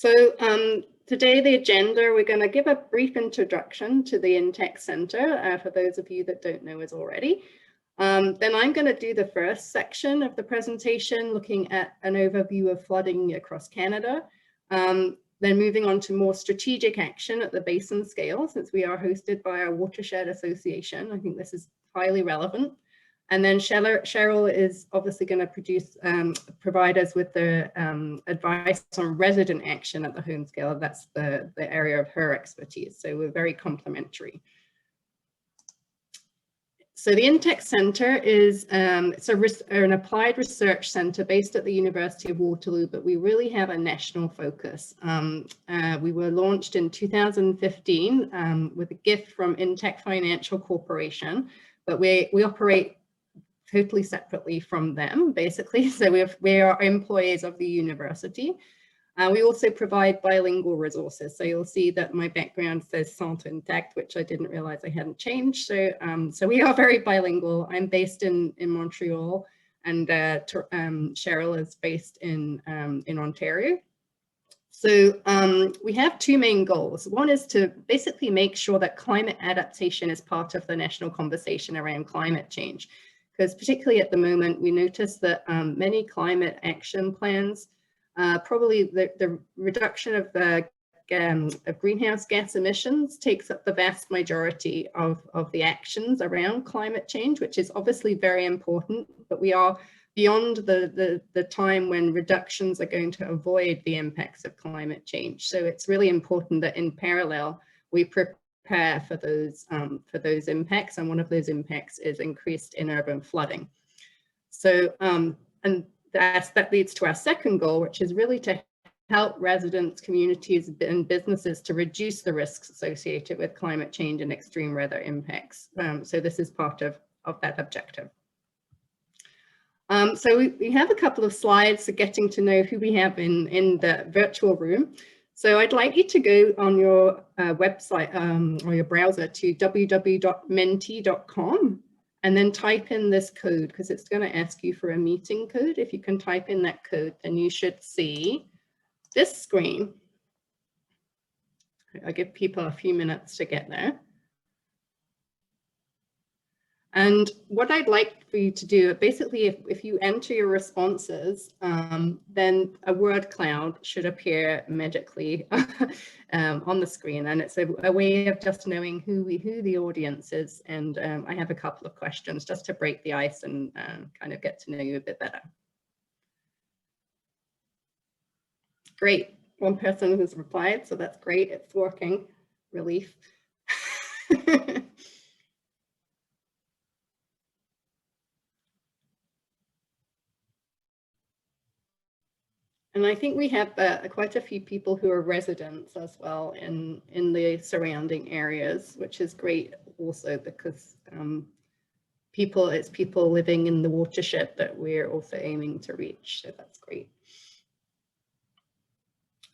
Today, the agenda, we're going to give a brief introduction to the INTEC Center for those of you that don't know us already. Then I'm going to do the first section of the presentation, looking at an overview of flooding across Canada. Then moving on to more strategic action at the basin scale, since we are hosted by our watershed association. I think this is highly relevant. And then Cheryl is obviously going to provide us with the advice on resident action at the home scale. That's the area of her expertise. So we're very complementary. So the INTEC Center is it's an applied research center based at the University of Waterloo, but we really have a national focus. We were launched in 2015 with a gift from INTEC Financial Corporation, but we operate totally separately from them, basically. So we are employees of the university. We also provide bilingual resources. So you'll see that my background says Centre Intact, which I didn't realize I hadn't changed. So we are very bilingual. I'm based in Montreal, and Cheryl is based in Ontario. So we have two main goals. One is to basically make sure that climate adaptation is part of the national conversation around climate change. Because particularly at the moment, we notice that many climate action plans, probably the reduction of greenhouse gas emissions takes up the vast majority of the actions around climate change, which is obviously very important, but we are beyond the time when reductions are going to avoid the impacts of climate change. So it's really important that in parallel, we prepare for those impacts, and one of those impacts is increased in urban flooding. So and that leads to our second goal, which is really to help residents, communities, and businesses to reduce the risks associated with climate change and extreme weather impacts. So this is part of that objective. So we have a couple of slides for getting to know who we have in the virtual room. So I'd like you to go on your website or your browser to www.menti.com and then type in this code, because it's going to ask you for a meeting code. If you can type in that code, then you should see this screen. I'll give people a few minutes to get there. And what I'd like for you to do, basically, if you enter your responses, then a word cloud should appear magically on the screen. And it's a way of just knowing who the audience is. And I have a couple of questions just to break the ice and kind of get to know you a bit better. Great. One person has replied, so that's great. It's working. Relief. And I think we have quite a few people who are residents as well in the surrounding areas, which is great also, because it's people living in the watershed that we're also aiming to reach. So that's great.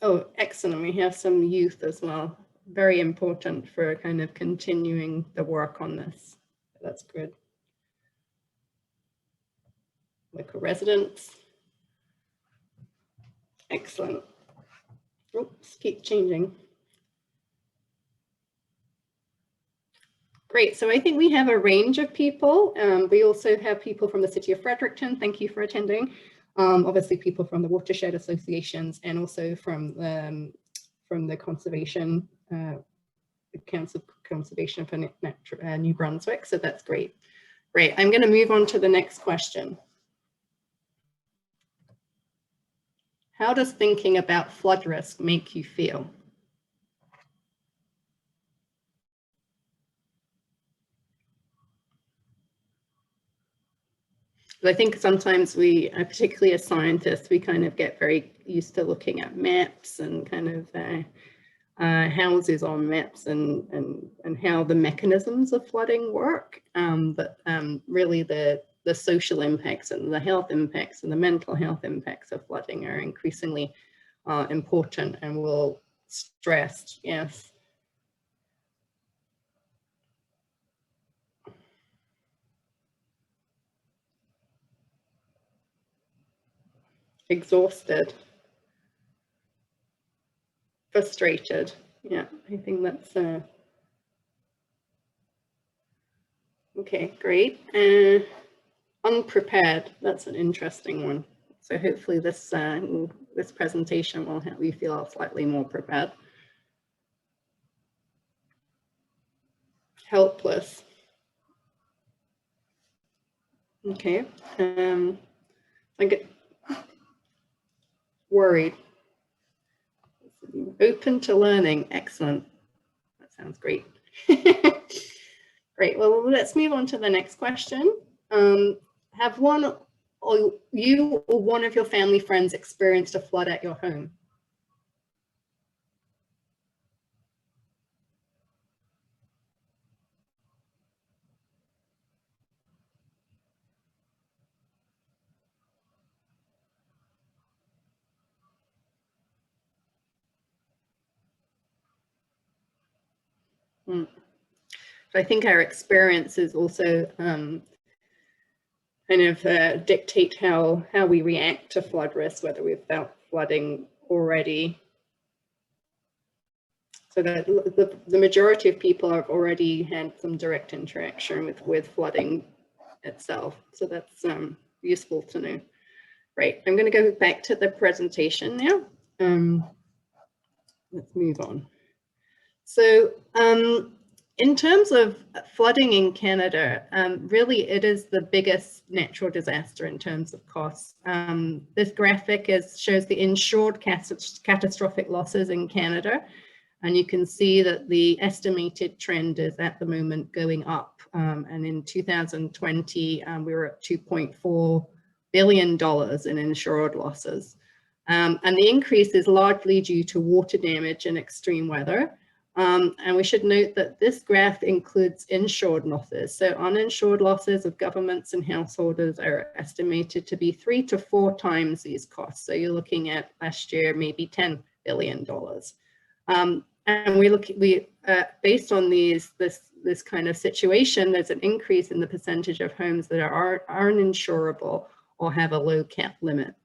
Oh, excellent. We have some youth as well. Very important for kind of continuing the work on this. That's good. Local residents. Excellent. Oops, keep changing. Great, so I think we have a range of people. We also have people from the city of Fredericton. Thank you for attending. Obviously people from the watershed associations, and also from the conservation, the Council of Conservation for New Brunswick. So that's great. Great, I'm going to move on to the next question. How does thinking about flood risk make you feel? I think sometimes we, particularly as scientists, we kind of get very used to looking at maps and kind of houses on maps and how the mechanisms of flooding work. But really the social impacts and the health impacts and the mental health impacts of flooding are increasingly important and will stressed, yes. Exhausted. frustrated. Yeah, I think that's okay, great. Unprepared, that's an interesting one. So hopefully this this presentation will help you feel slightly more prepared. Helpless. Okay. I get worried. Open to learning. Excellent. That sounds great. Great. Well, let's move on to the next question. Have one or you or one of your family friends experienced a flood at your home? So I think our experiences also kind of dictate how we react to flood risk, whether we've felt flooding already. So that the majority of people have already had some direct interaction with flooding itself. So that's useful to know. Right, I'm going to go back to the presentation now. Let's move on. So in terms of flooding in Canada, really it is the biggest natural disaster in terms of costs. This graphic shows the insured catastrophic losses in Canada. And you can see that the estimated trend is at the moment going up. And in 2020, we were at $2.4 billion in insured losses. And the increase is largely due to water damage and extreme weather. And we should note that this graph includes insured losses. So uninsured losses of governments and householders are estimated to be 3 to 4 times these costs. So you're looking at last year, maybe $10 billion. And based on this kind of situation, there's an increase in the percentage of homes that are uninsurable or have a low cap limit.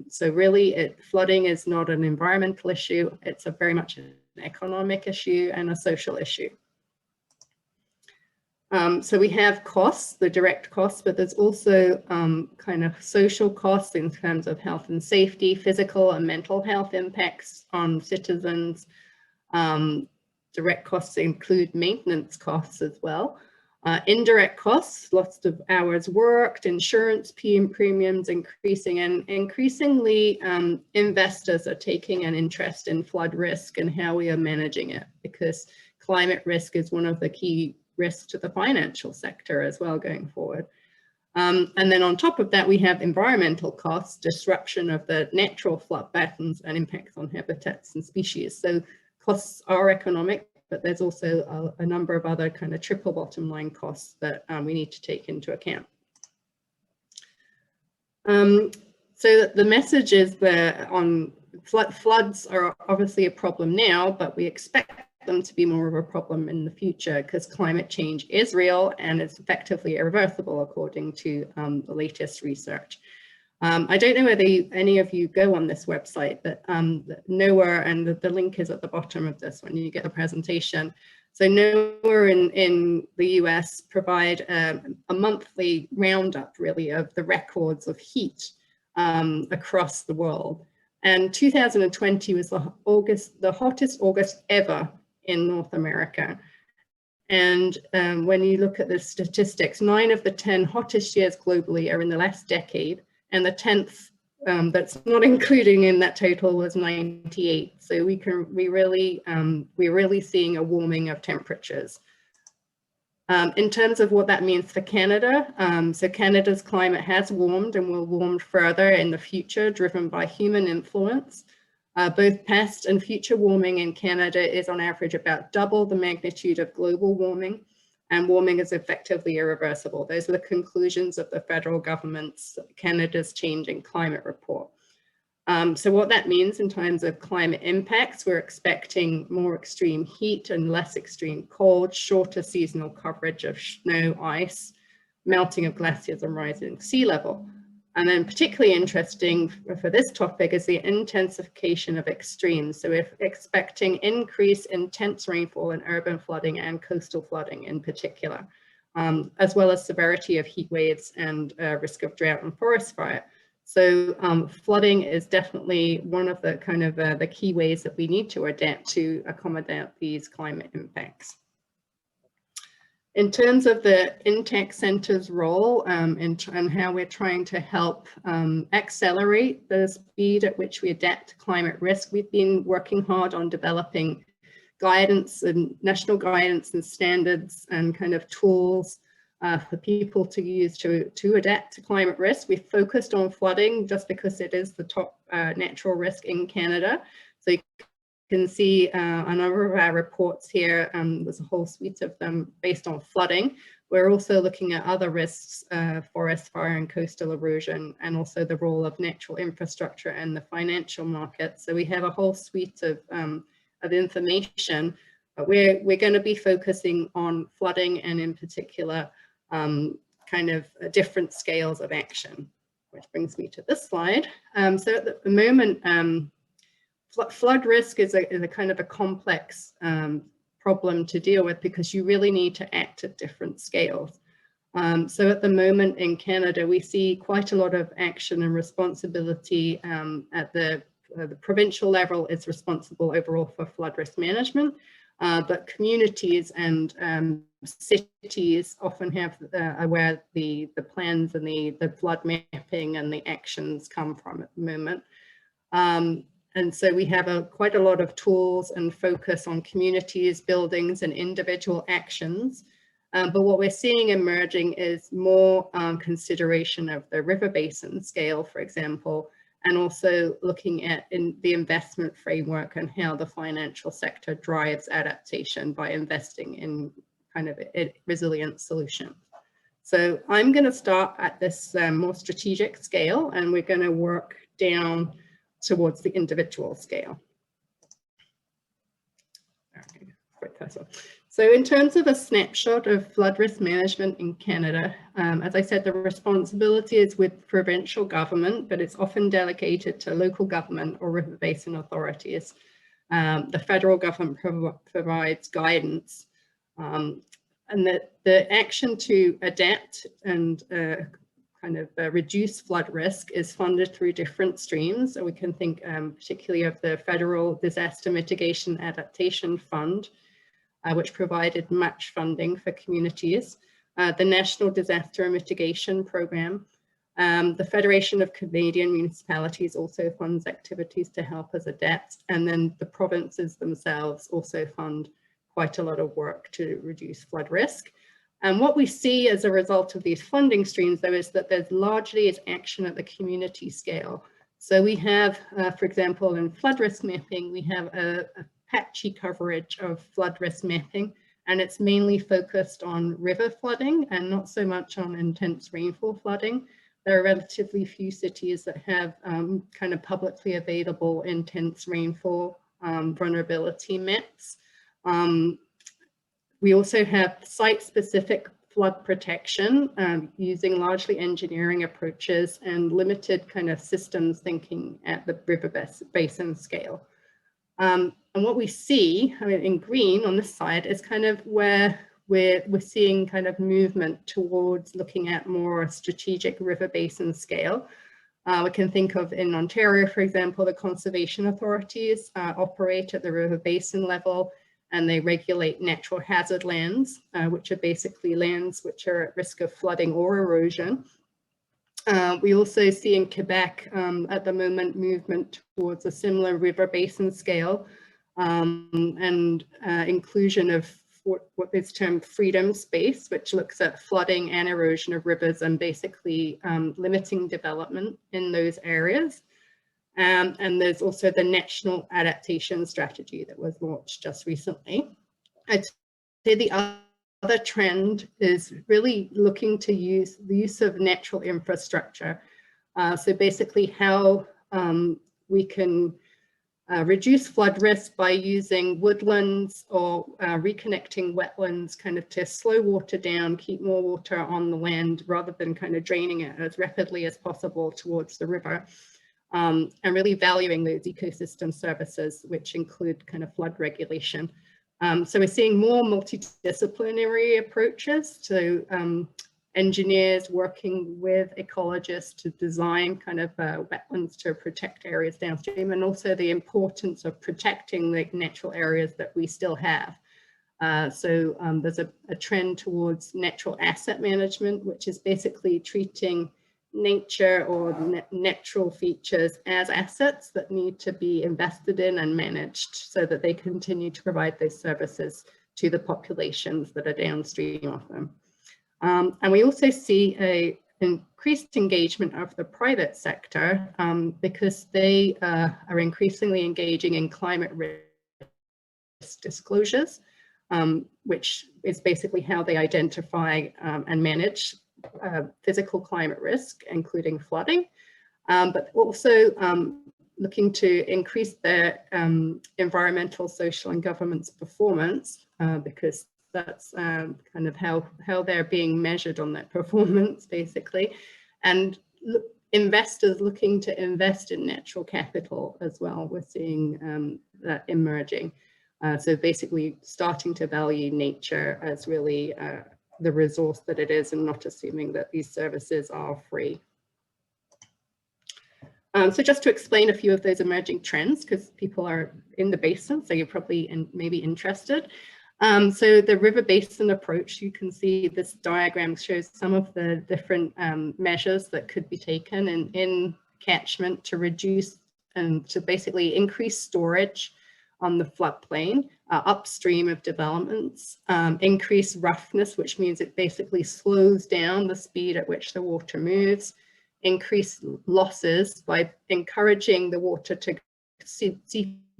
So really, flooding is not an environmental issue. It's very much an economic issue and a social issue. So we have costs, the direct costs, but there's also kind of social costs in terms of health and safety, physical and mental health impacts on citizens. Direct costs include maintenance costs as well. Indirect costs, lots of hours worked, insurance premiums increasing, and increasingly investors are taking an interest in flood risk and how we are managing it, because climate risk is one of the key risks to the financial sector as well going forward. And then on top of that, we have environmental costs, disruption of the natural flood patterns and impacts on habitats and species. So costs are economic, but there's also a number of other kind of triple bottom line costs that we need to take into account. So the message is that floods are obviously a problem now, but we expect them to be more of a problem in the future because climate change is real and it's effectively irreversible according to the latest research. I don't know whether any of you go on this website, but NOAA, and the link is at the bottom of this when you get the presentation. So NOAA in the US provide a monthly roundup really of the records of heat across the world. And 2020 was the hottest August ever in North America. And when you look at the statistics, 9 of the 10 hottest years globally are in the last decade. And the 10th, that's not including in that total, was 98. So we're really seeing a warming of temperatures. In terms of what that means for Canada, so Canada's climate has warmed and will warm further in the future, driven by human influence. Both past and future warming in Canada is on average about double the magnitude of global warming, and warming is effectively irreversible. Those are the conclusions of the federal government's Canada's Changing Climate Report. So what that means in terms of climate impacts, we're expecting more extreme heat and less extreme cold, shorter seasonal coverage of snow, ice, melting of glaciers and rising sea level. And then particularly interesting for this topic is the intensification of extremes. So we're expecting increased intense rainfall in urban flooding and coastal flooding in particular, as well as severity of heat waves and risk of drought and forest fire. So flooding is definitely one of the kind of the key ways that we need to adapt to accommodate these climate impacts. In terms of the INTAC Centre's role and how we're trying to help accelerate the speed at which we adapt to climate risk, we've been working hard on developing guidance and national guidance and standards and kind of tools for people to use to adapt to climate risk. We've focused on flooding just because it is the top natural risk in Canada. So you can see a number of our reports here. There's a whole suite of them based on flooding. We're also looking at other risks, forest fire and coastal erosion, and also the role of natural infrastructure and the financial market. So we have a whole suite of information, but we're going to be focusing on flooding and in particular kind of different scales of action, which brings me to this slide. So at the moment, flood risk is a kind of a complex problem to deal with because you really need to act at different scales. So at the moment in Canada, we see quite a lot of action and responsibility at the provincial level is responsible overall for flood risk management, but communities and cities often have where the plans and the flood mapping and the actions come from at the moment. And so we have quite a lot of tools and focus on communities, buildings, and individual actions. But what we're seeing emerging is more consideration of the river basin scale, for example, and also looking at the investment framework and how the financial sector drives adaptation by investing in kind of a resilient solution. So I'm going to start at this more strategic scale, and we're going to work down towards the individual scale. So in terms of a snapshot of flood risk management in Canada, as I said, the responsibility is with provincial government, but it's often delegated to local government or river basin authorities. The federal government provides guidance, and the action to adapt and kind of reduce flood risk is funded through different streams. So we can think particularly of the Federal Disaster Mitigation Adaptation Fund, which provided match funding for communities, the National Disaster Mitigation Program. The Federation of Canadian Municipalities also funds activities to help us adapt, and then the provinces themselves also fund quite a lot of work to reduce flood risk. And what we see as a result of these funding streams, though, is that there's largely is action at the community scale. So we have, for example, in flood risk mapping, we have a patchy coverage of flood risk mapping, and it's mainly focused on river flooding and not so much on intense rainfall flooding. There are relatively few cities that have kind of publicly available intense rainfall vulnerability maps. We also have site-specific flood protection using largely engineering approaches and limited kind of systems thinking at the river basin scale. And what we see, I mean, in green on this side is kind of where we're seeing kind of movement towards looking at more strategic river basin scale. We can think of in Ontario, for example, the conservation authorities operate at the river basin level, and they regulate natural hazard lands, which are basically lands which are at risk of flooding or erosion. We also see in Quebec at the moment movement towards a similar river basin scale and inclusion of what is termed freedom space, which looks at flooding and erosion of rivers and basically limiting development in those areas. And there's also the National Adaptation Strategy that was launched just recently. I'd say the other trend is really looking to use the use of natural infrastructure. So basically how we can reduce flood risk by using woodlands or reconnecting wetlands kind of to slow water down, keep more water on the land rather than kind of draining it as rapidly as possible towards the river, and really valuing those ecosystem services, which include kind of flood regulation. So we're seeing more multidisciplinary approaches to engineers working with ecologists to design kind of wetlands to protect areas downstream, and also the importance of protecting the natural areas that we still have. So there's a trend towards natural asset management, which is basically treating nature or natural features as assets that need to be invested in and managed so that they continue to provide those services to the populations that are downstream of them. And we also see an increased engagement of the private sector because they are increasingly engaging in climate risk disclosures, which is basically how they identify and manage physical climate risk, including flooding, but also looking to increase their environmental, social, and governance performance because that's kind of how they're being measured on that performance, basically. And investors looking to invest in natural capital as well. We're seeing that emerging. So basically starting to value nature as really the resource that it is and not assuming that these services are free. So just to explain a few of those emerging trends, because people are in the basin, so you're probably maybe interested. So the river basin approach, you can see this diagram shows some of the different measures that could be taken in catchment to reduce and to basically increase storage on the floodplain upstream of developments, increase roughness, which means it basically slows down the speed at which the water moves, increase losses by encouraging the water to seep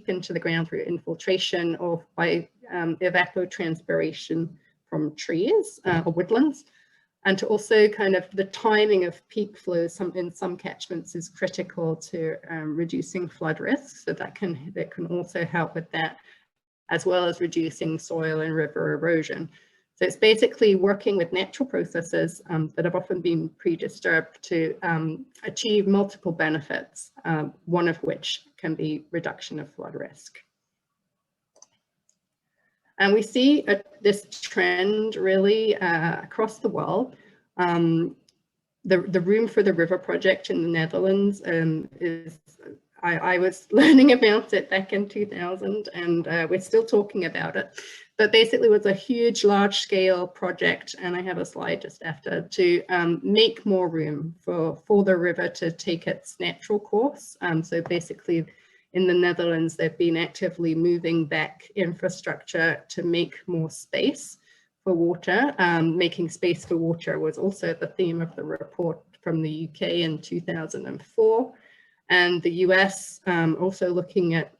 into the ground through infiltration or by evapotranspiration from trees or woodlands, and to also kind of the timing of peak flows in some catchments is critical to reducing flood risk. So that can also help with that, as well as reducing soil and river erosion. So it's basically working with natural processes that have often been pre-disturbed to achieve multiple benefits, one of which can be reduction of flood risk. And we see this trend really across the world. The Room for the River project in the Netherlands is, I was learning about it back in 2000 and we're still talking about it. But basically it was a huge, large scale project, and I have a slide just after, to make more room for the river to take its natural course. So basically in the Netherlands, they've been actively moving back infrastructure to make more space for water. Making space for water was also the theme of the report from the UK in 2004. And the US also looking at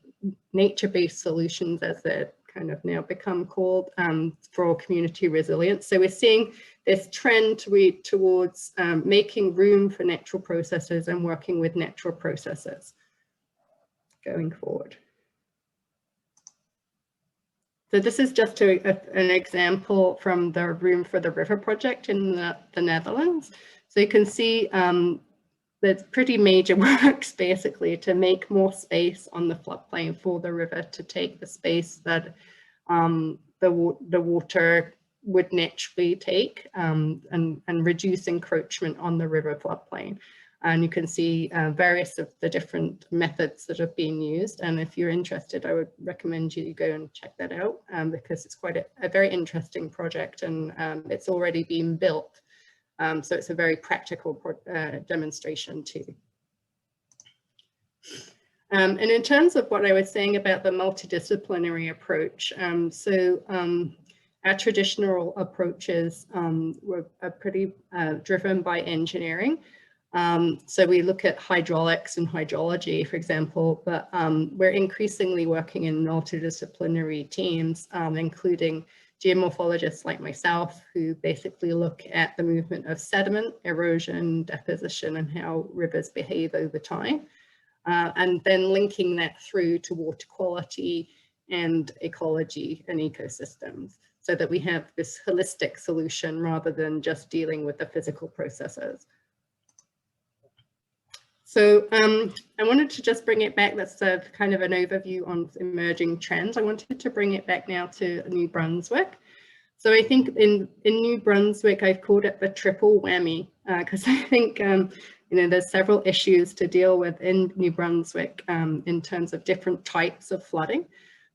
nature-based solutions, as they're kind of now become called, for community resilience. So we're seeing this trend towards making room for natural processes and working with natural processes going forward. So this is just an example from the Room for the River project in the Netherlands. So you can see there's pretty major works basically to make more space on the floodplain for the river to take the space that the water would naturally take and reduce encroachment on the river floodplain. And you can see various of the different methods that have been used. And if you're interested, I would recommend you go and check that out because it's quite a very interesting project, and it's already been built. So it's a very practical demonstration too. And in terms of what I was saying about the multidisciplinary approach, our traditional approaches were pretty driven by engineering. So we look at hydraulics and hydrology, for example, but we're increasingly working in multidisciplinary teams, including geomorphologists like myself, who basically look at the movement of sediment, erosion, deposition, and how rivers behave over time. and then linking that through to water quality and ecology and ecosystems, so that we have this holistic solution rather than just dealing with the physical processes. So I wanted to just bring it back. That's a kind of an overview on emerging trends. I wanted to bring it back now to New Brunswick. So I think in New Brunswick, I've called it the triple whammy, because I think there's several issues to deal with in New Brunswick in terms of different types of flooding.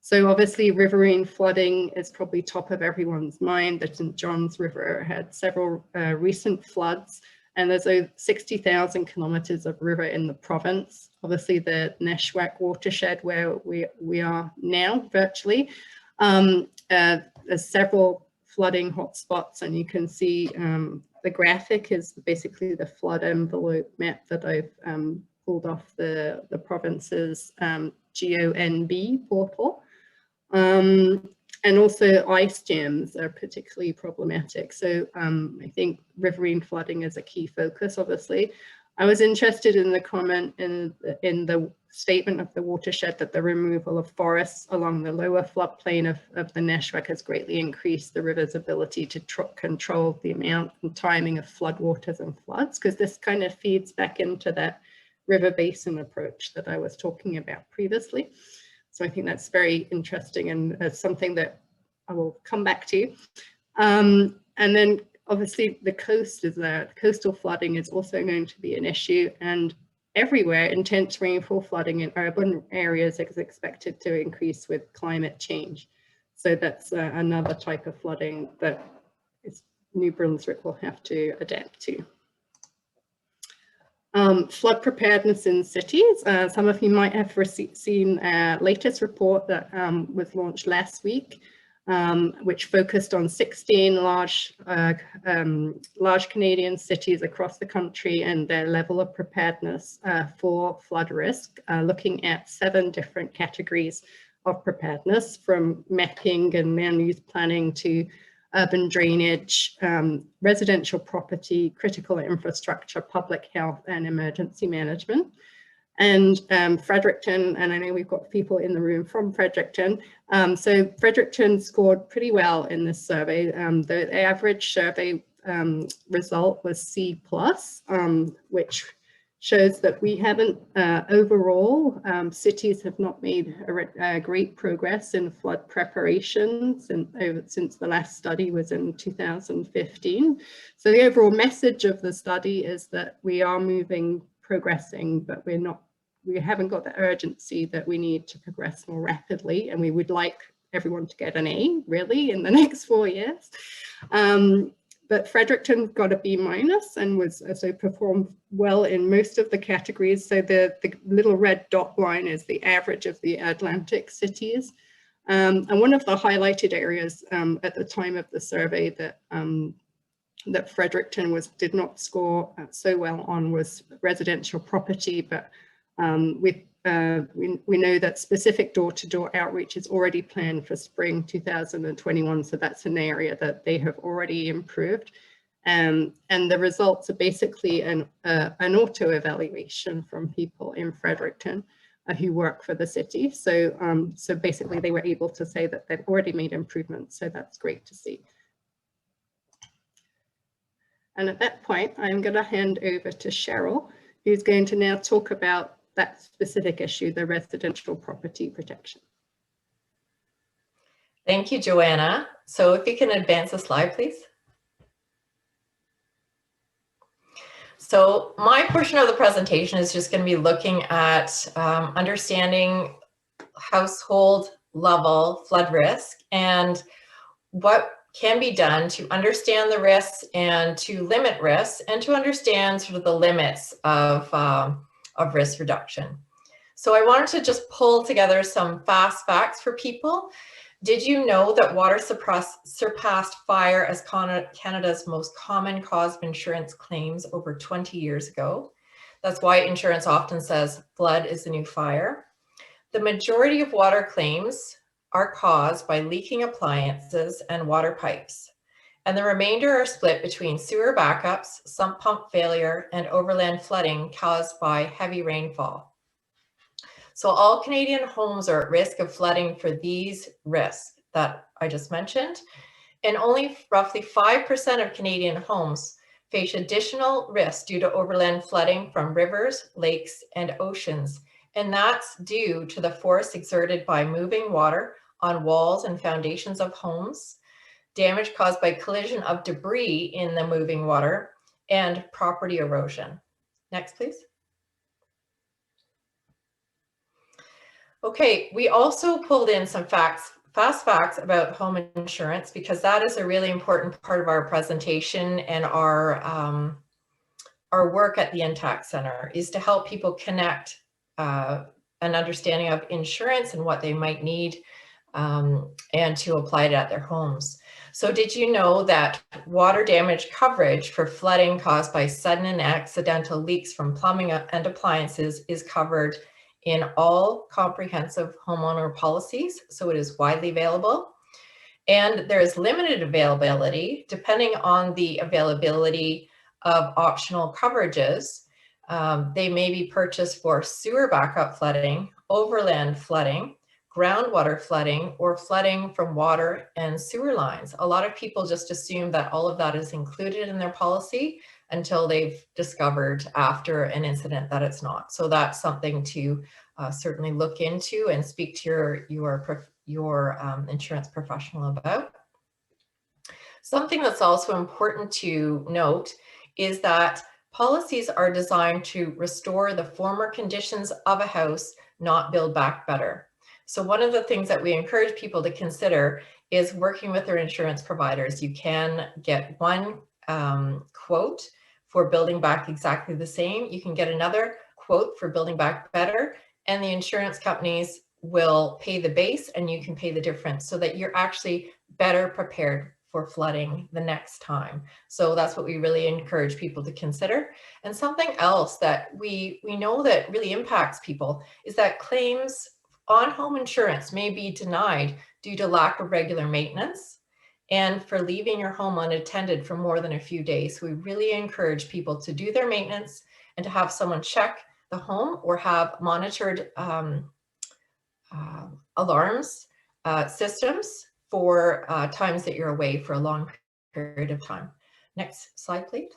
So obviously riverine flooding is probably top of everyone's mind. The St. John's River had several recent floods, and there's over 60,000 kilometers of river in the province. Obviously the Neshwack watershed, where we are now virtually, there's several flooding hotspots, and you can see the graphic is basically the flood envelope map that I've pulled off the province's GONB portal. And also ice jams are particularly problematic. So I think riverine flooding is a key focus, obviously. I was interested in the comment in the statement of the watershed that the removal of forests along the lower floodplain of the Neshwack has greatly increased the river's ability to control the amount and timing of floodwaters and floods, because this kind of feeds back into that river basin approach that I was talking about previously. So I think that's very interesting, and something that I will come back to. And then obviously the coast is there. Coastal flooding is also going to be an issue, and everywhere intense rainfall flooding in urban areas is expected to increase with climate change. So that's another type of flooding that New Brunswick will have to adapt to. Flood preparedness in cities. Some of you might have seen a latest report that was launched last week, which focused on 16 large Canadian cities across the country and their level of preparedness for flood risk, looking at 7 different categories of preparedness, from mapping and land use planning to urban drainage, residential property, critical infrastructure, public health, and emergency management. And Fredericton, and I know we've got people in the room from Fredericton, so Fredericton scored pretty well in this survey. The average survey result was C+, which shows that we haven't, overall, cities have not made great progress in flood preparations since the last study was in 2015. So the overall message of the study is that we are progressing, but we haven't got the urgency that we need to progress more rapidly, and we would like everyone to get an A, really, in the next 4 years. But Fredericton got a B- and performed well in most of the categories. So the little red dot line is the average of the Atlantic cities. And one of the highlighted areas at the time of the survey that Fredericton did not score so well on was residential property, but we know that specific door-to-door outreach is already planned for spring 2021, so that's an area that they have already improved. And the results are basically an auto-evaluation from people in Fredericton who work for the city. So, so basically they were able to say that they've already made improvements, so that's great to see. And at that point, I'm going to hand over to Cheryl, who's going to now talk about that specific issue, the residential property protection. Thank you, Joanna. So if you can advance the slide, please. So my portion of the presentation is just going to be looking at understanding household level flood risk and what can be done to understand the risks and to limit risks and to understand sort of the limits of risk reduction. So I wanted to just pull together some fast facts for people. Did you know that water surpassed fire as Canada's most common cause of insurance claims over 20 years ago? That's why insurance often says flood is the new fire. The majority of water claims are caused by leaking appliances and water pipes, and the remainder are split between sewer backups, sump pump failure, and overland flooding caused by heavy rainfall. So all Canadian homes are at risk of flooding for these risks that I just mentioned. And only roughly 5% of Canadian homes face additional risk due to overland flooding from rivers, lakes, and oceans. And that's due to the force exerted by moving water on walls and foundations of homes, damage caused by collision of debris in the moving water, and property erosion. Next, please. Okay, we also pulled in some fast facts about home insurance, because that is a really important part of our presentation, and our work at the Intact Center is to help people connect an understanding of insurance and what they might need, and to apply it at their homes. So did you know that water damage coverage for flooding caused by sudden and accidental leaks from plumbing and appliances is covered in all comprehensive homeowner policies? So it is widely available. And there is limited availability depending on the availability of optional coverages. They may be purchased for sewer backup flooding, overland flooding, groundwater flooding, or flooding from water and sewer lines. A lot of people just assume that all of that is included in their policy until they've discovered after an incident that it's not. So that's something to certainly look into and speak to your insurance professional about. Something that's also important to note is that policies are designed to restore the former conditions of a house, not build back better. So one of the things that we encourage people to consider is working with their insurance providers. You can get one quote for building back exactly the same. You can get another quote for building back better, and the insurance companies will pay the base and you can pay the difference, so that you're actually better prepared for flooding the next time. So that's what we really encourage people to consider. And something else that we know that really impacts people is that claims on home insurance may be denied due to lack of regular maintenance and for leaving your home unattended for more than a few days. So we really encourage people to do their maintenance and to have someone check the home or have monitored alarms systems for times that you're away for a long period of time. Next slide, please.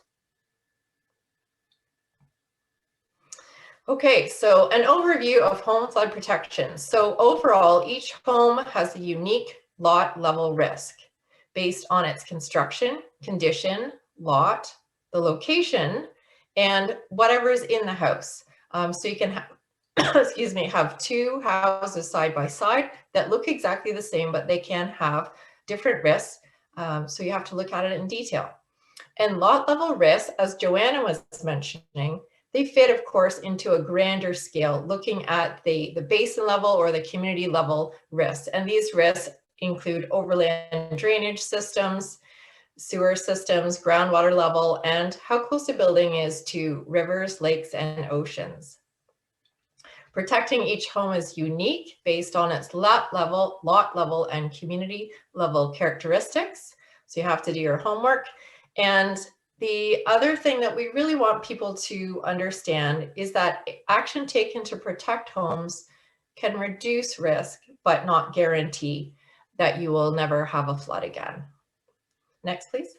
Okay, so an overview of home flood protection. So overall, each home has a unique lot level risk based on its construction, condition, lot, the location, and whatever is in the house. So you can have, excuse me, have two houses side by side that look exactly the same, but they can have different risks. So you have to look at it in detail. And lot level risks, as Joanna was mentioning, they fit, of course, into a grander scale, looking at the basin level or the community level risks. And these risks include overland drainage systems, sewer systems, groundwater level, and how close a building is to rivers, lakes, and oceans. Protecting each home is unique based on its lot level, and community level characteristics. So you have to do your homework. And the other thing that we really want people to understand is that action taken to protect homes can reduce risk, but not guarantee that you will never have a flood again. Next, please.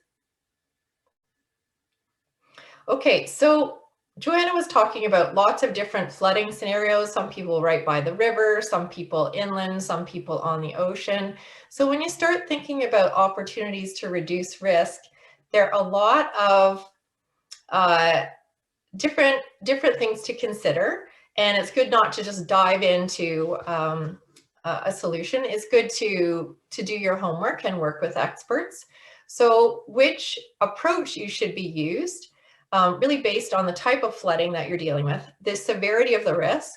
Okay, so Joanna was talking about lots of different flooding scenarios. Some people right by the river, some people inland, some people on the ocean. So when you start thinking about opportunities to reduce risk, there are a lot of different things to consider, and it's good not to just dive into a solution. It's good to do your homework and work with experts. So which approach you should be used, really based on the type of flooding that you're dealing with, the severity of the risk,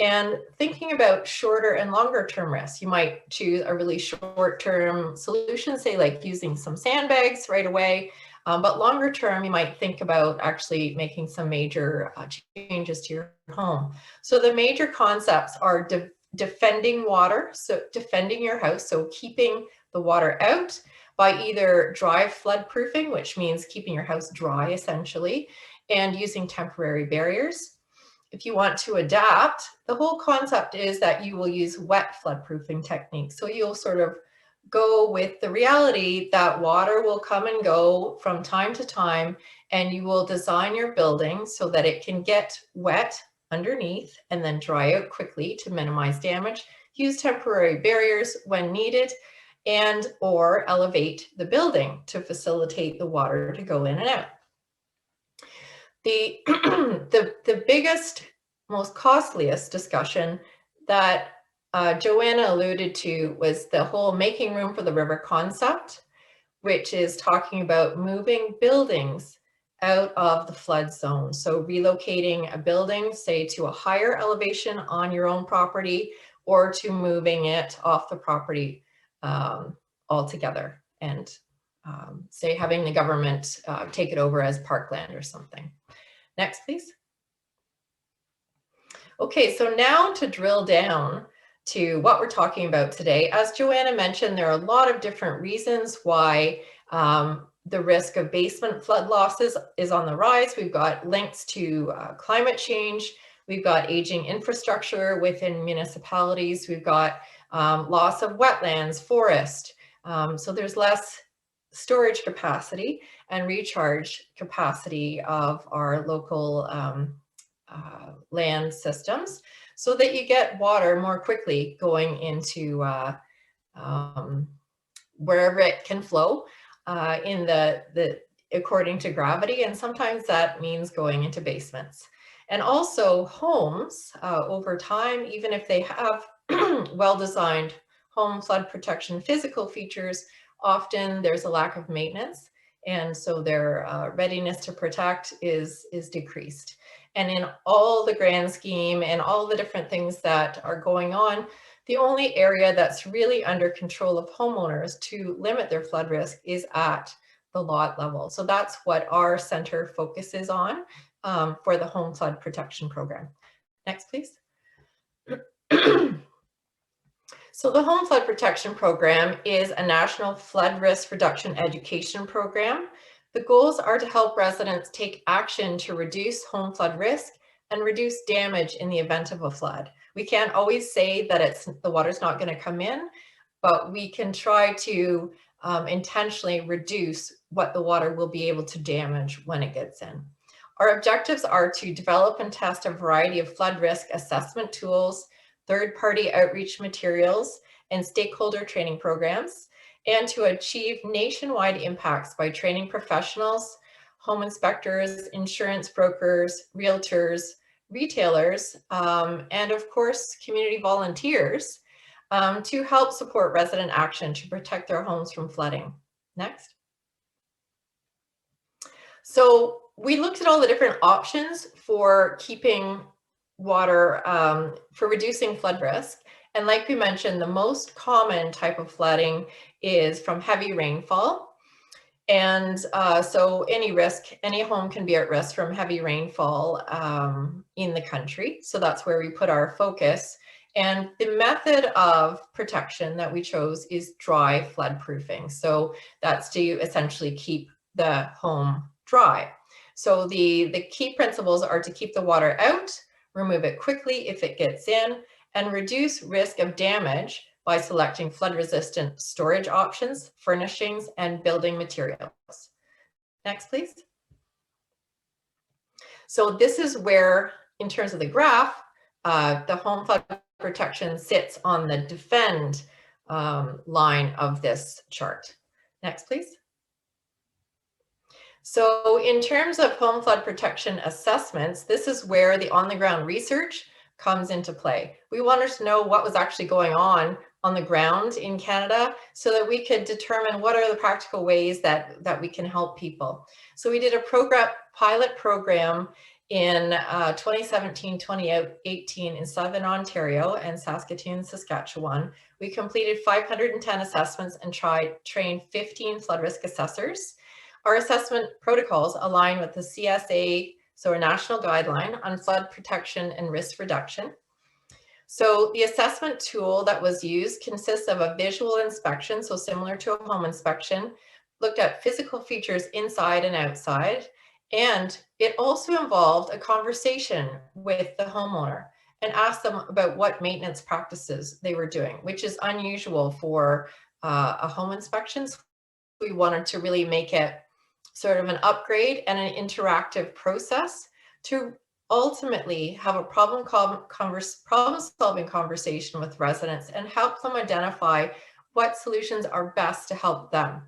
and thinking about shorter and longer term risks. You might choose a really short term solution, say like using some sandbags right away. But longer term, you might think about actually making some major changes to your home. So the major concepts are defending water, so defending your house, so keeping the water out by either dry flood proofing, which means keeping your house dry essentially, and using temporary barriers. if you want to adapt, the whole concept is that you will use wet floodproofing techniques. So you'll sort of go with the reality that water will come and go from time to time, and you will design your building so that it can get wet underneath and then dry out quickly to minimize damage. Use temporary barriers when needed, and or elevate the building to facilitate the water to go in and out. The biggest, most costliest discussion that Joanna alluded to was the whole making room for the river concept, which is talking about moving buildings out of the flood zone. So relocating a building, say, to a higher elevation on your own property, or to moving it off the property altogether, and say having the government take it over as parkland or something. Next, please. Okay, so now to drill down to what we're talking about today. As Joanna mentioned, there are a lot of different reasons why the risk of basement flood losses is on the rise. We've got links to climate change. We've got aging infrastructure within municipalities. We've got loss of wetlands, forest. So there's less storage capacity and recharge capacity of our local land systems, so that you get water more quickly going into wherever it can flow in according to gravity, and sometimes that means going into basements. And also homes over time, even if they have well-designed home flood protection physical features, often there's a lack of maintenance, and so their readiness to protect is decreased. And in all the grand scheme and all the different things that are going on, the only area that's really under control of homeowners to limit their flood risk is at the lot level. So that's what our center focuses on for the home flood protection program. Next, please. So the Home Flood Protection Program is a national flood risk reduction education program. The goals are to help residents take action to reduce home flood risk and reduce damage in the event of a flood. We can't always say that the water's not going to come in, but we can try to intentionally reduce what the water will be able to damage when it gets in. Our objectives are to develop and test a variety of flood risk assessment tools, third-party outreach materials, and stakeholder training programs, and to achieve nationwide impacts by training professionals, home inspectors, insurance brokers, realtors, retailers, and of course, community volunteers to help support resident action to protect their homes from flooding. Next. So we looked at all the different options for keeping water, for reducing flood risk. And like we mentioned, the most common type of flooding is from heavy rainfall. And so any home can be at risk from heavy rainfall in the country. So that's where we put our focus. And the method of protection that we chose is dry flood proofing. So that's to essentially keep the home dry. So the key principles are to keep the water out, remove it quickly if it gets in, and reduce risk of damage by selecting flood-resistant storage options, furnishings, and building materials. Next, please. So this is where, in terms of the graph, the home flood protection sits on the defend line of this chart. Next, please. So in terms of home flood protection assessments, this is where the on-the-ground research comes into play. We wanted to know what was actually going on the ground in Canada so that we could determine what are the practical ways that we can help people. So we did a pilot program in 2017-2018 in Southern Ontario and Saskatoon, Saskatchewan. We completed 510 assessments and trained 15 flood risk assessors. Our assessment protocols align with the CSA, so a national guideline on flood protection and risk reduction. So the assessment tool that was used consists of a visual inspection, so similar to a home inspection, looked at physical features inside and outside, And it also involved a conversation with the homeowner and asked them about what maintenance practices they were doing, which is unusual for a home inspection. So we wanted to really make it sort of an upgrade and an interactive process to ultimately have a problem-solving conversation with residents and help them identify what solutions are best to help them.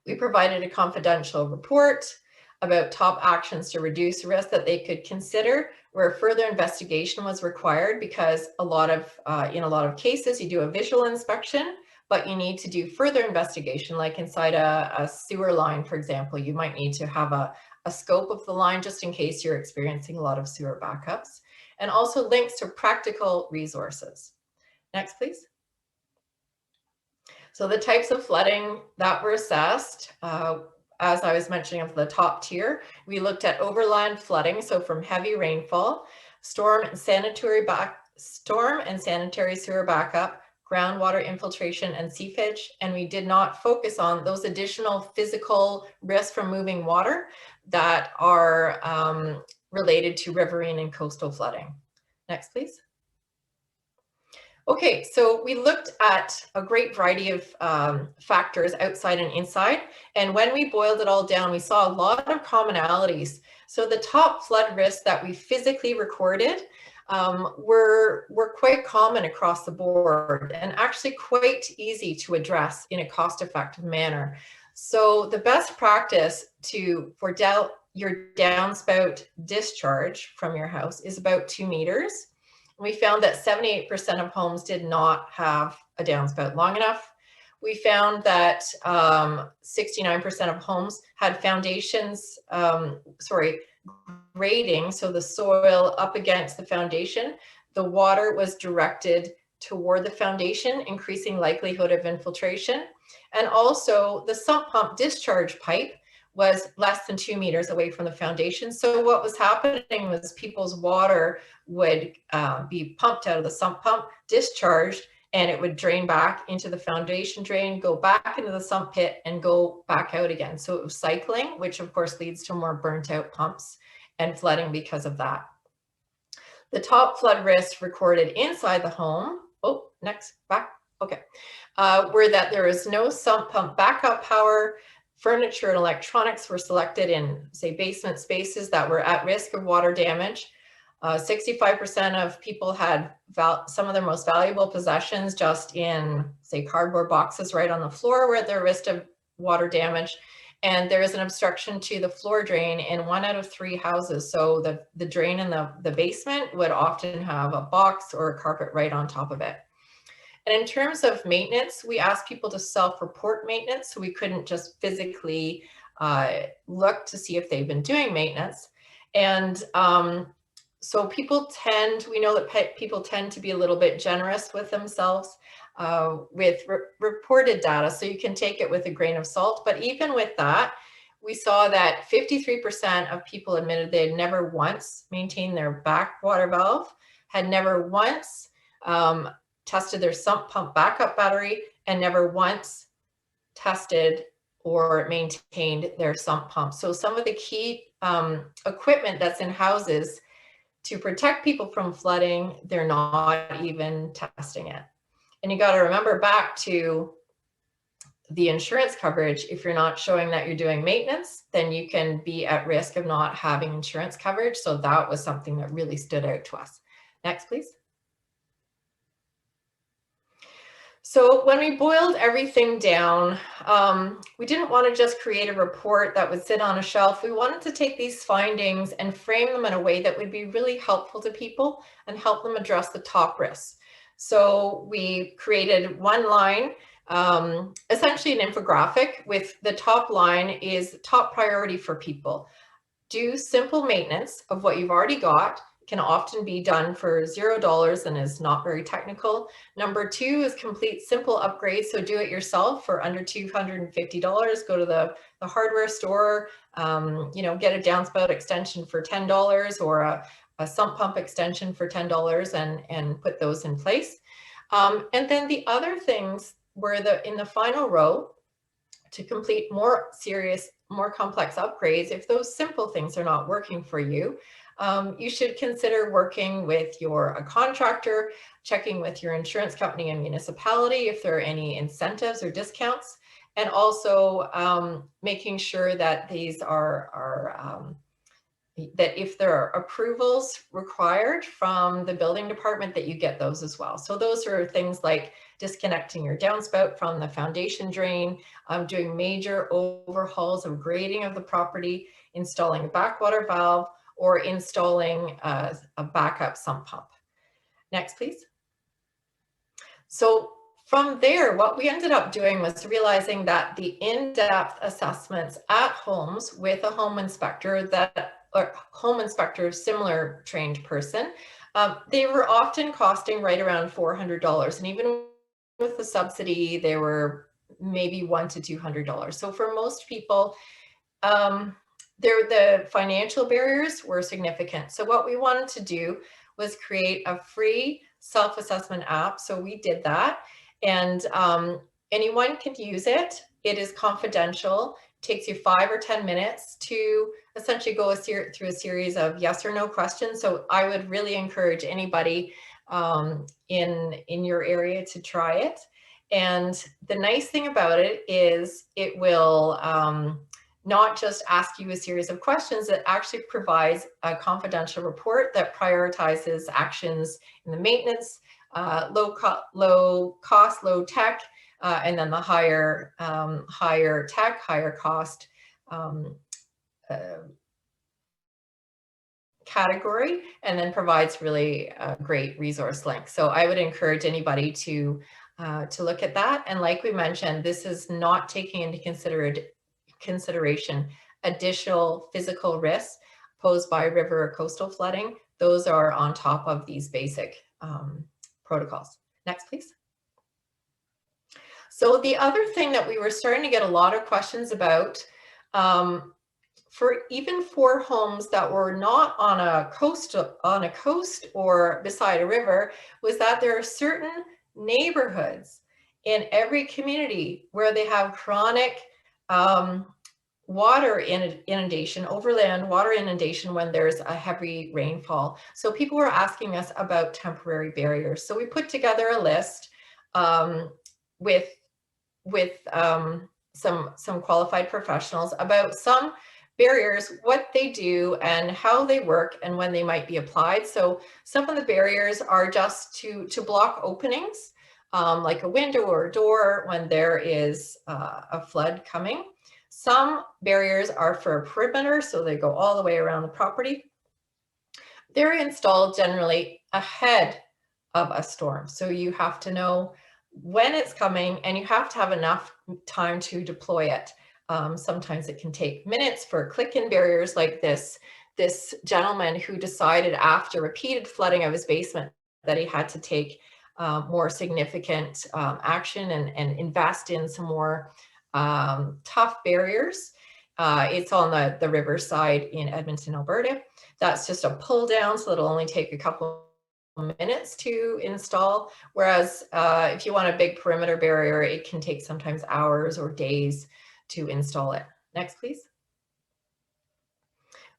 We provided a confidential report about top actions to reduce risk that they could consider, where further investigation was required, because in a lot of cases you do a visual inspection, but you need to do further investigation, like inside a sewer line, for example. You might need to have a scope of the line just in case you're experiencing a lot of sewer backups, and also links to practical resources. Next, please. So the types of flooding that were assessed, as I was mentioning of the top tier, we looked at overland flooding, so from heavy rainfall, storm and sanitary sewer backup, groundwater infiltration and seepage, and we did not focus on those additional physical risks from moving water that are related to riverine and coastal flooding. Next, please. Okay, so we looked at a great variety of factors outside and inside, and when we boiled it all down, we saw a lot of commonalities. So the top flood risks that we physically recorded were quite common across the board and actually quite easy to address in a cost-effective manner. So the best practice for your downspout discharge from your house is about 2 meters. We found that 78% of homes did not have a downspout long enough. We found that 69% of homes had foundations, grading, so the soil up against the foundation. The water was directed toward the foundation, increasing likelihood of infiltration. And also the sump pump discharge pipe was less than 2 meters away from the foundation. So what was happening was people's water would be pumped out of the sump pump, discharged, and it would drain back into the foundation drain, go back into the sump pit, and go back out again. So it was cycling, which of course leads to more burnt out pumps and flooding because of that. The top flood risks recorded inside the home, were that there was no sump pump backup power. Furniture and electronics were selected in, say, basement spaces that were at risk of water damage. 65% of people had some of their most valuable possessions just in, say, cardboard boxes right on the floor where they're at risk of water damage. And there is an obstruction to the floor drain in 1 out of 3 houses. So the drain in the basement would often have a box or a carpet right on top of it. And in terms of maintenance, we asked people to self-report maintenance, so we couldn't just physically look to see if they've been doing maintenance. And so we know that people tend to be a little bit generous with themselves with reported data, so you can take it with a grain of salt. But even with that, we saw that 53% of people admitted they had never once maintained their backwater valve, had never once tested their sump pump backup battery, and never once tested or maintained their sump pump. So some of the key equipment that's in houses to protect people from flooding, they're not even testing it. And you got to remember back to the insurance coverage. If you're not showing that you're doing maintenance, then you can be at risk of not having insurance coverage. So that was something that really stood out to us. Next, please. So when we boiled everything down, we didn't want to just create a report that would sit on a shelf. We wanted to take these findings and frame them in a way that would be really helpful to people and help them address the top risks. So we created one line, essentially an infographic, with the top line is top priority for people. Do simple maintenance of what you've already got. Can often be done for $0 and is not very technical. Number 2 is complete simple upgrades. So do it yourself for under $250. Go to the hardware store, get a downspout extension for $10 or a sump pump extension for $10 and put those in place. And then the other things were in the final row, to complete more serious more complex upgrades, if those simple things are not working for you, you should consider working with a contractor, checking with your insurance company and municipality if there are any incentives or discounts, and also making sure that these that if there are approvals required from the building department, that you get those as well. So those are things like disconnecting your downspout from the foundation drain, doing major overhauls of grading of the property, installing a backwater valve, or installing a backup sump pump. Next, please. So from there, what we ended up doing was realizing that the in-depth assessments at homes with a home inspector similar trained person, they were often costing right around $400. And even with the subsidy, they were maybe $100 to $200. So for most people, the financial barriers were significant. So what we wanted to do was create a free self-assessment app. So we did that, and anyone can use it. It is confidential. It takes you 5 or 10 minutes to essentially go through a series of yes or no questions. So I would really encourage anybody in your area to try it. And the nice thing about it is it will not just ask you a series of questions, it actually provides a confidential report that prioritizes actions in the maintenance, low cost, low tech, and then the higher tech, higher cost category, and then provides really a great resource link. So I would encourage anybody to look at that. And like we mentioned, this is not taking into consideration additional physical risks posed by river or coastal flooding. Those are on top of these basic protocols. Next, please. So the other thing that we were starting to get a lot of questions about, even for homes that were not on a coast or beside a river, was that there are certain neighborhoods in every community where they have chronic water inundation, overland water inundation when there's a heavy rainfall. So people were asking us about temporary barriers. So we put together a list with some qualified professionals about some barriers, what they do and how they work and when they might be applied. So some of the barriers are just to block openings, like a window or a door when there is a flood coming. Some barriers are for a perimeter, so they go all the way around the property. They're installed generally ahead of a storm. So you have to know when it's coming and you have to have enough time to deploy it. Sometimes it can take minutes for click-in barriers like this gentleman who decided after repeated flooding of his basement that he had to take more significant action and invest in some more tough barriers. It's on the riverside in Edmonton, Alberta. That's just a pull down, so it'll only take a couple minutes to install. Whereas if you want a big perimeter barrier, it can take sometimes hours or days to install it. Next, please.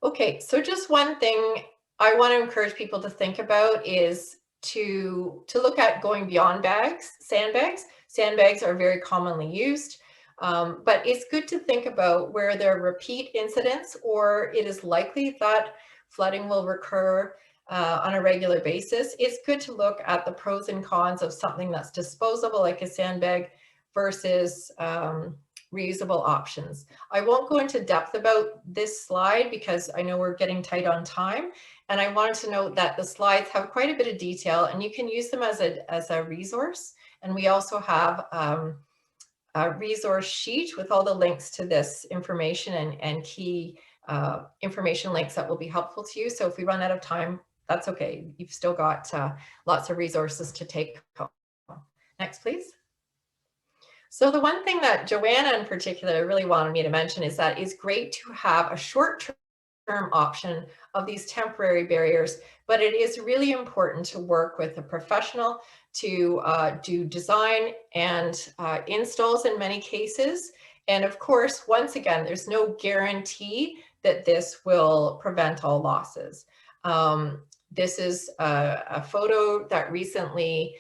Okay, so just one thing I want to encourage people to think about is to look at going beyond sandbags. Sandbags are very commonly used. But it's good to think about where there are repeat incidents or it is likely that flooding will recur on a regular basis. It's good to look at the pros and cons of something that's disposable like a sandbag versus reusable options. I won't go into depth about this slide because I know we're getting tight on time. And I wanted to note that the slides have quite a bit of detail and you can use them as a resource. And we also have a resource sheet with all the links to this information and key information links that will be helpful to you. So if we run out of time, that's okay. You've still got lots of resources to take home. Next, please. So the one thing that Joanna in particular really wanted me to mention is that it's great to have a short-term option of these temporary barriers, but it is really important to work with a professional to do design and installs in many cases. And of course, once again, there's no guarantee that this will prevent all losses. This is a photo that recently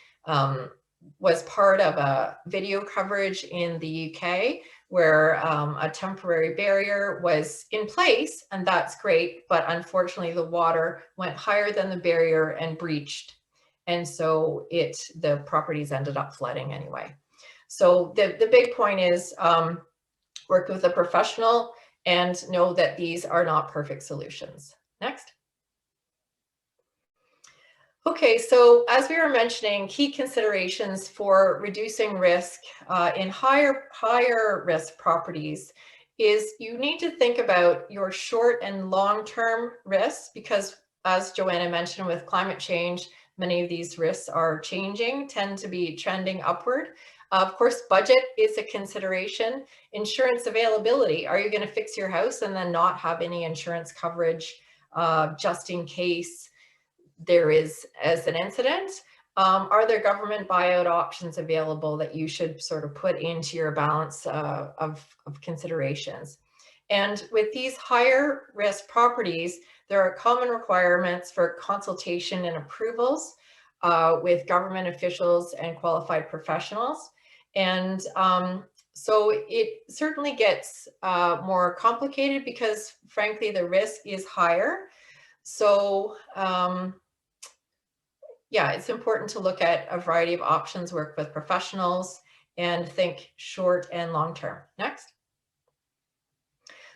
was part of a video coverage in the UK where a temporary barrier was in place, and that's great, but unfortunately the water went higher than the barrier and breached. And so the properties ended up flooding anyway. So the big point is work with a professional and know that these are not perfect solutions. Next. Okay, so as we were mentioning, key considerations for reducing risk in higher risk properties is you need to think about your short and long-term risks, because as Joanna mentioned, with climate change, many of these risks are changing, tend to be trending upward. Of course, budget is a consideration. Insurance availability. Are you going to fix your house and then not have any insurance coverage just in case there is as an incident? Are there government buyout options available that you should sort of put into your balance of considerations? And with these higher risk properties, there are common requirements for consultation and approvals with government officials and qualified professionals. And so it certainly gets more complicated because frankly, the risk is higher. So yeah, it's important to look at a variety of options, work with professionals, and think short and long term. Next.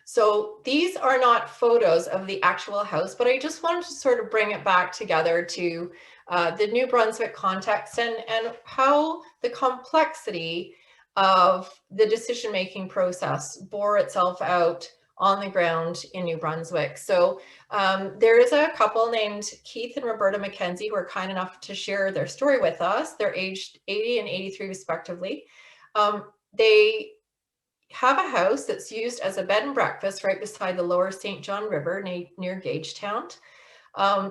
So these are not photos of the actual house, but I just wanted to sort of bring it back together to the New Brunswick context and how the complexity of the decision-making process bore itself out on the ground in New Brunswick. So there is a couple named Keith and Roberta McKenzie who are kind enough to share their story with us. They're aged 80 and 83 respectively. They have a house that's used as a bed and breakfast right beside the lower St. John River near Gagetown.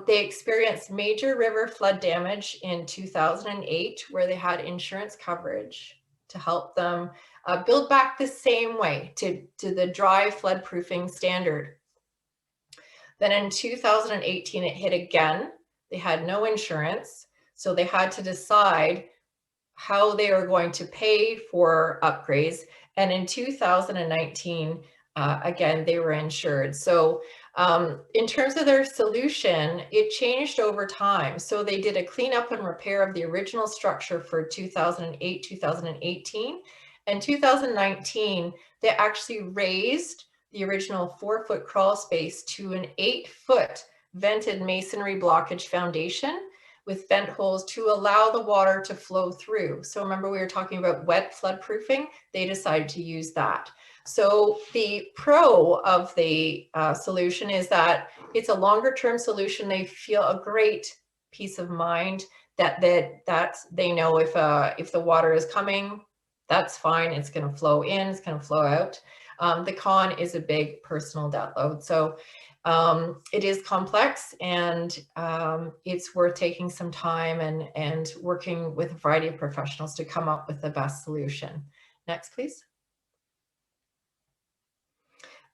They experienced major river flood damage in 2008 where they had insurance coverage to help them build back the same way to the dry flood proofing standard. Then in 2018, it hit again. They had no insurance, so they had to decide how they were going to pay for upgrades. And in 2019, again, they were insured. So in terms of their solution, it changed over time. So they did a cleanup and repair of the original structure for 2008, 2018. And 2019, they actually raised the original 4-foot crawl space to an 8-foot vented masonry blockage foundation with vent holes to allow the water to flow through. So remember we were talking about wet flood proofing, they decided to use that. So the pro of the solution is that it's a longer term solution. They feel a great peace of mind that they know if the water is coming, that's fine, it's gonna flow in, it's gonna flow out. The con is a big personal debt load. So it is complex and it's worth taking some time and working with a variety of professionals to come up with the best solution. Next, please.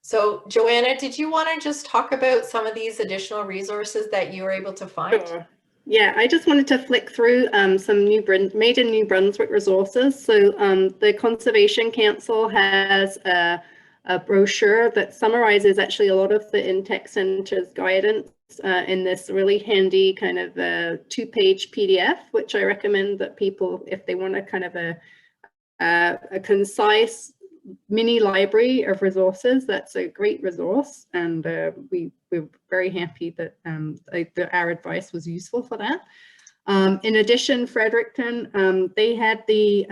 So Joanna, did you want to just talk about some of these additional resources that you were able to find? Sure. Yeah, I just wanted to flick through some made in New Brunswick resources. So the Conservation Council has a brochure that summarizes actually a lot of the InTech Centre's guidance in this really handy kind of 2-page PDF, which I recommend that people, if they want a kind of a concise mini library of resources, that's a great resource, and we're very happy that our advice was useful for that. In addition, Fredericton, they had the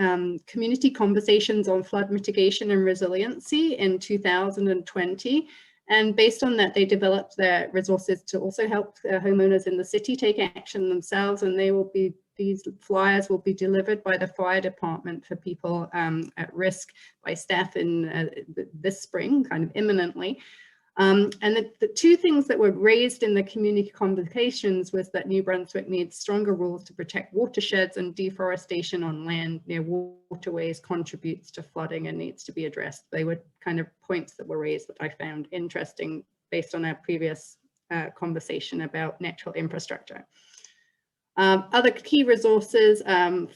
community conversations on flood mitigation and resiliency in 2020. And based on that, they developed their resources to also help homeowners in the city take action themselves. And these flyers will be delivered by the fire department for people at risk by staff in this spring, kind of imminently. And the two things that were raised in the community convocations was that New Brunswick needs stronger rules to protect watersheds, and deforestation on land near waterways contributes to flooding and needs to be addressed. They were kind of points that were raised that I found interesting based on our previous conversation about natural infrastructure. Other key resources,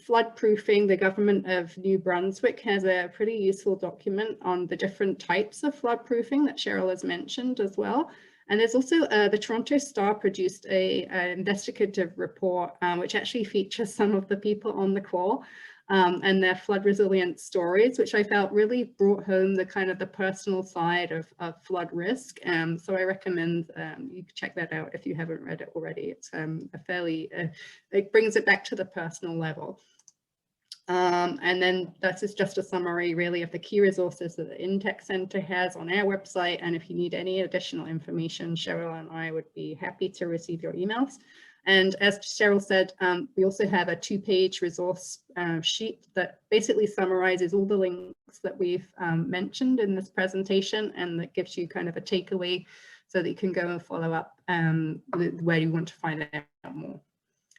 flood proofing. The government of New Brunswick has a pretty useful document on the different types of flood proofing that Cheryl has mentioned as well. And there's also the Toronto Star produced an investigative report, which actually features some of the people on the call and their flood resilience stories, which I felt really brought home the kind of the personal side of flood risk. So I recommend you check that out if you haven't read it already. It's a fairly, it brings it back to the personal level. And then that is just a summary really of the key resources that the INTEC Centre has on our website. And if you need any additional information, Cheryl and I would be happy to receive your emails. And as Cheryl said, we also have a 2-page resource sheet that basically summarizes all the links that we've mentioned in this presentation, and that gives you kind of a takeaway so that you can go and follow up where you want to find out more.